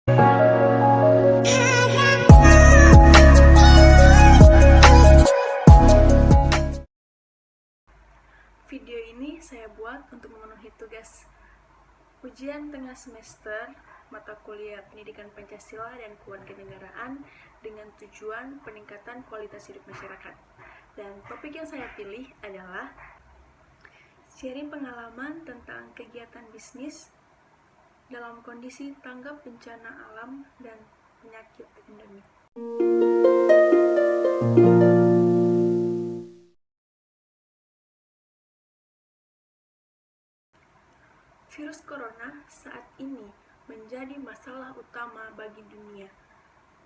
Video ini saya buat untuk memenuhi tugas ujian tengah semester mata kuliah Pendidikan Pancasila dan Kewarganegaraan dengan tujuan peningkatan kualitas hidup masyarakat. Dan topik yang saya pilih adalah sharing pengalaman tentang kegiatan bisnis dalam kondisi tanggap bencana alam dan penyakit endemik. Virus corona saat ini menjadi masalah utama bagi dunia,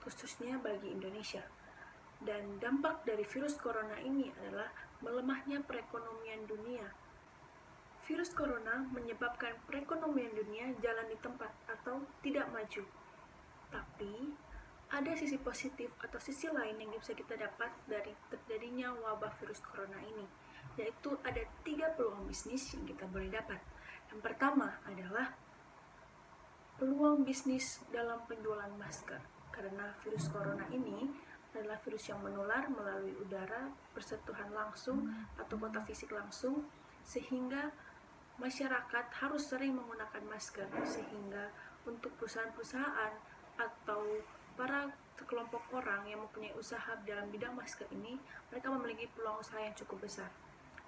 khususnya bagi Indonesia. Dan dampak dari virus corona ini adalah melemahnya perekonomian dunia. Virus corona menyebabkan perekonomian dunia jalan di tempat atau tidak maju. Tapi, ada sisi positif atau sisi lain yang bisa kita dapat dari terjadinya wabah virus corona ini, yaitu ada 3 peluang bisnis yang kita boleh dapat. Yang pertama adalah peluang bisnis dalam penjualan masker, karena virus corona ini adalah virus yang menular melalui udara, bersentuhan langsung atau kontak fisik langsung, sehingga masyarakat harus sering menggunakan masker, sehingga untuk perusahaan-perusahaan atau para kelompok orang yang mempunyai usaha dalam bidang masker ini, mereka memiliki peluang usaha yang cukup besar.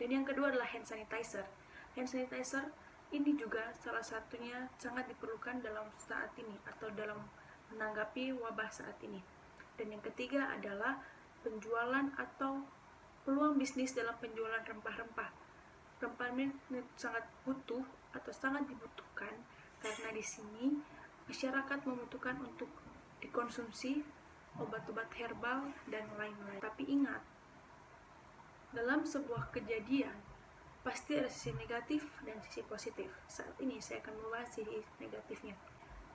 Dan yang kedua adalah hand sanitizer. Hand sanitizer ini juga salah satunya sangat diperlukan dalam saat ini atau dalam menanggapi wabah saat ini. Dan yang ketiga adalah penjualan atau peluang bisnis dalam penjualan rempah-rempah. Rempah ini sangat butuh atau sangat dibutuhkan karena di sini masyarakat membutuhkan untuk dikonsumsi obat-obat herbal dan lain-lain. Tapi ingat, dalam sebuah kejadian pasti ada sisi negatif dan sisi positif. Saat ini saya akan membahas sisi negatifnya.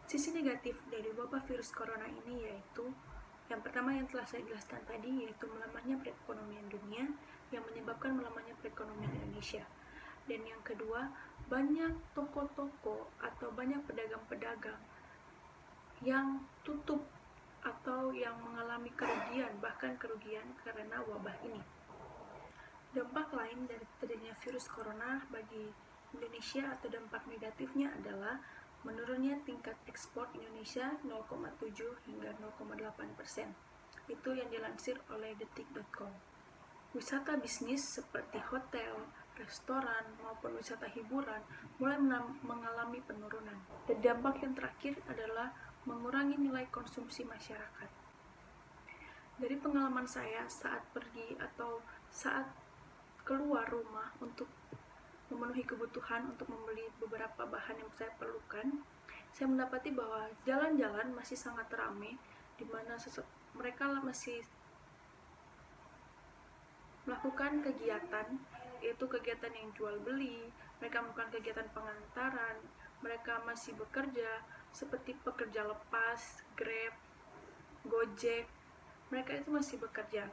Sisi negatif dari wabah virus corona ini yaitu yang pertama yang telah saya jelaskan tadi, yaitu melemahnya perekonomian dunia yang menyebabkan melemahnya perekonomian Indonesia. Dan yang kedua, banyak toko-toko atau banyak pedagang-pedagang yang tutup atau yang mengalami kerugian, bahkan kerugian karena wabah ini. Dampak lain dari terjadinya virus corona bagi Indonesia atau dampak negatifnya adalah menurunnya tingkat ekspor Indonesia 0,7 hingga 0,8%. Itu yang dilansir oleh detik.com. Wisata bisnis seperti hotel, restoran, maupun wisata hiburan mulai mengalami penurunan. Dan dampak yang terakhir adalah mengurangi nilai konsumsi masyarakat. Dari pengalaman saya saat pergi atau saat keluar rumah untuk memenuhi kebutuhan untuk membeli beberapa bahan yang saya perlukan, saya mendapati bahwa jalan-jalan masih sangat ramai, di mana mereka masih melakukan kegiatan, yaitu kegiatan yang jual beli, mereka melakukan kegiatan pengantaran, mereka masih bekerja seperti pekerja lepas, Grab, Gojek, mereka itu masih bekerja.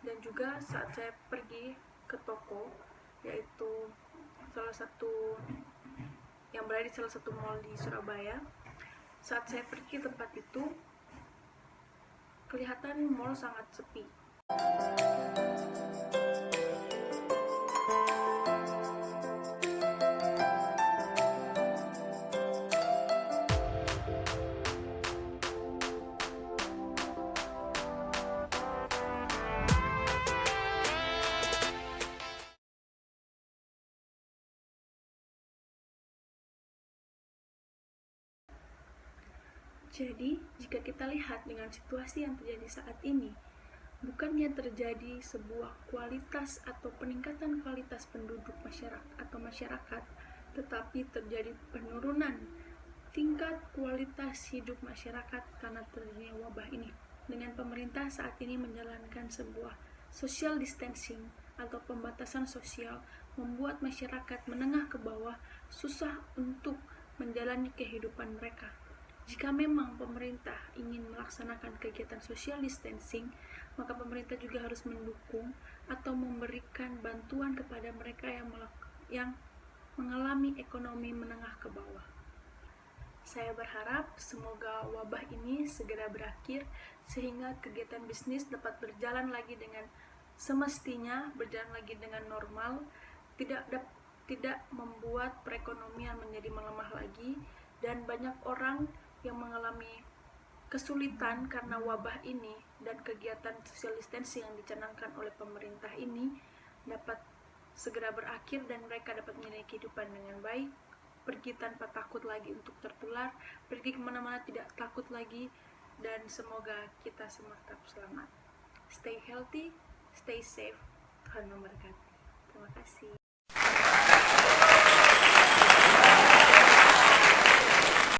Dan juga saat saya pergi ke toko, yaitu salah satu yang berada di salah satu mall di Surabaya, saat saya pergi ke tempat itu kelihatan mall sangat sepi. Jadi, jika kita lihat dengan situasi yang terjadi saat ini, bukannya terjadi sebuah kualitas atau peningkatan kualitas penduduk masyarakat, tetapi terjadi penurunan tingkat kualitas hidup masyarakat karena terjadinya wabah ini. Dengan pemerintah saat ini menjalankan sebuah social distancing atau pembatasan sosial, membuat masyarakat menengah ke bawah susah untuk menjalani kehidupan mereka. Jika memang pemerintah ingin melaksanakan kegiatan social distancing, maka pemerintah juga harus mendukung atau memberikan bantuan kepada mereka yang mengalami ekonomi menengah ke bawah. Saya berharap semoga wabah ini segera berakhir sehingga kegiatan bisnis dapat berjalan lagi dengan semestinya, berjalan lagi dengan normal, tidak membuat perekonomian menjadi melemah lagi, dan banyak orang yang mengalami kesulitan karena wabah ini, dan kegiatan social distancing yang dicanangkan oleh pemerintah ini dapat segera berakhir dan mereka dapat memiliki kehidupan dengan baik, pergi tanpa takut lagi untuk tertular, pergi kemana-mana tidak takut lagi, dan semoga kita semua tetap selamat. Stay healthy, stay safe. Tuhan memberkati. Terima kasih.